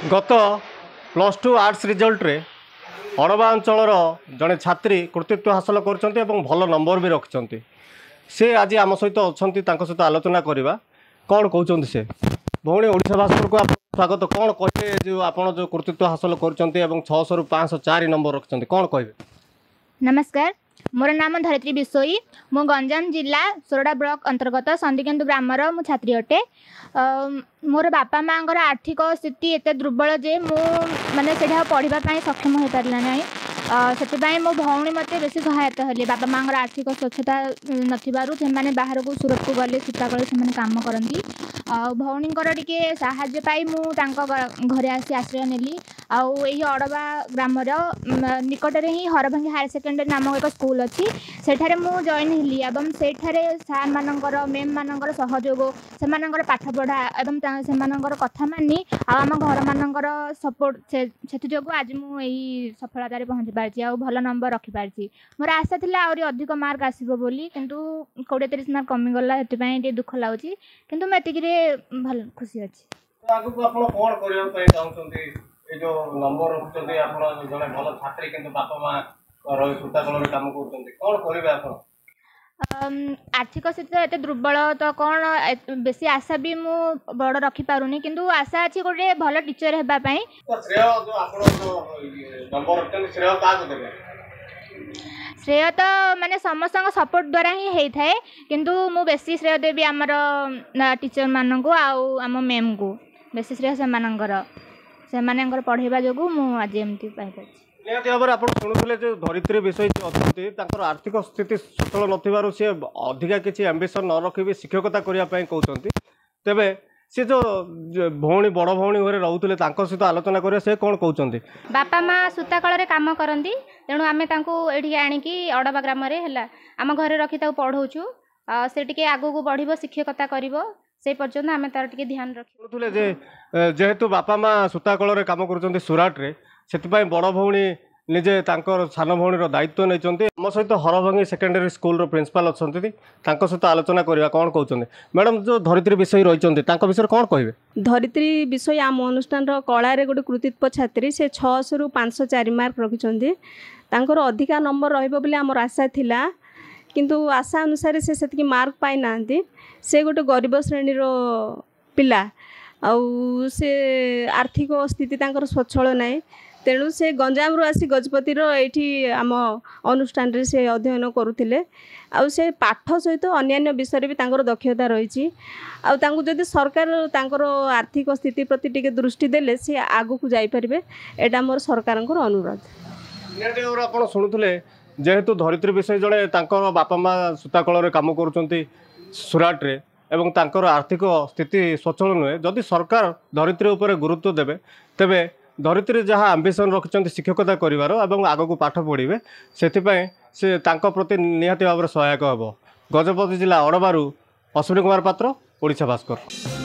गत +2 arts result रे अड़बा अंचल जड़े छात्री कृतित्व हासिल कर भल नंबर भी रखिंट से आज आम सहित अच्छा सहित आलोचना करवा कौन कहते से भौणी ओडिशा भास्कर को आप स्वागत कौन कहे जो आप जो कृतित्व हासिल कर 600 रु 504 नंबर रखिंट कौन कहे। नमस्कार, मोर नाम धरित्री बिशोई। मो गंजाम जिला सोरडा ब्लॉक अंतर्गत संदिकेन्दु ग्रामर मु छात्री अटे। मोर बापा माँगर आर्थिक स्थिति एत दुर्बल जे मु माने सेठा पढ़ाई सक्षम हो पारा ना से मो भौणी मत बेसी सहायता हेले। बापा माँगर आर्थिक स्वच्छता नथिबारु से बाहर को सूरत को गले सीताकले से काम करती। भौणीकर टिके साहाय्य पाई मु घरे आसी आश्रय नेली। आई अड़बा ग्रामर निकट में ही हरभंगी हायर सेकेंडरी नामक एक स्कूल अच्छी सेठारे मु जॉइन हेली एवं सेठारे सार मानकर मेम मानकर सहयोग से पाठ पढ़ा एवं से कथा मानी आम घर मानकर सपोर्ट से जो आज मुझे सफलतार पहुँची पार्टी आ भल नंबर रखिपारी। मोर आशा थिला आहुरी अधिक मार्क आसब बोली किंतु 20-30 मार्क कमिगला से दुख लगुच किंतु मैं भल खुशी अच्छी। जो नंबर रखुଛନ୍ତି ଆପଣ ଜଣେ ଭଲ ଛାତ୍ରୀ କିନ୍ତୁ ବାପା ମା ରହି ସୂତାକଳରେ କାମ କରୁଛନ୍ତି କଣ କରିବେ ଆପଣ। आर्थिक स्थिति एत दुर्बल तो कौन बेसी आशा भी मु बड़ रखी पारुनी किंतु आशा अच्छी गोटे भल टीचर हेबा पई। श्रेय जो आपण जो नंबर रखते श्रेय काको देबे। श्रेय तो माने समस्त सपोर्ट द्वारा ही होई थाए किंतु मु बेसी श्रेय देबी हमर टीचर मानन को आम मैम को बेसी श्रेय से पढ़ाइबा जो मुझे एमती पाई। निहत भाव में आप शुणुले जो धरित्री विषय अच्छा आर्थिक स्थिति सचल न सी अधिका किसी एम्बिशन न रखी शिक्षकता करने कहते तेरे सी जो भौणी बड़ भौणी घरे रोते सहित आलोचना करें से कौन कहते। बापा माँ सूताकल काम करती तेणु आम ये आणिकी अड़बा ग्राम आम घरे रखी पढ़ाऊँ से टी आगू बढ़ शिक्षकता कर से पर्यंत आम तार टिके ध्यान रखुले जेहेतु बापा माँ सूताकल काम कर सुराट रे से बड़ भौणी निजे सान भौणीर दायित्व नहीं आम सहित हरभंगी सेकेंडरी स्कूल प्रिंसिपाल अच्छा सहित आलोचना करवा कौन कहते। मैडम जो धरित्री विषय रही विषय कौन कहे। धरित्री विषय आम अनुष्ठान कलार गोटे कृतित्व छात्री से 600 रु 504 मार्क रखिंट अधिका नंबर रमर आशा थिला किंतु आशा अनुसार से मार्क पाई ना से गोटे गरीब श्रेणी पिला आउ से आर्थिक स्थिति स्वच्छल ना तेणु से गंजाम रू आसी गजपतिर एठी आम अनुष्ठान रे से अध्ययन करुथिले आउ से पाठ सहित अन्यान्य विषय भी तांकर दक्षता रही जदि सरकार तांकर आर्थिक स्थिति प्रति टिके दृष्टि देले से आगु को जाई परिबे एटा मोर सरकार अनुरोध। आप शुणुले जेहेतु धरित्री विषय जड़े बापा माँ सूताकल काम कर सुराट रे एवं तांकर आर्थिक स्थिति स्वच्छल नुहे जदि सरकार धरित्री उपर गुरुत्व देवे तेबे धरित्री जहाँ आंबिशन रखिंट शिक्षकता करिवार एवं आगक पाठ पढ़े से तांको प्रति निहाती भाव सहायक होब। गजपति जिला अड़बारू अश्विनी कुमार पात्र, ओडिशा भास्कर।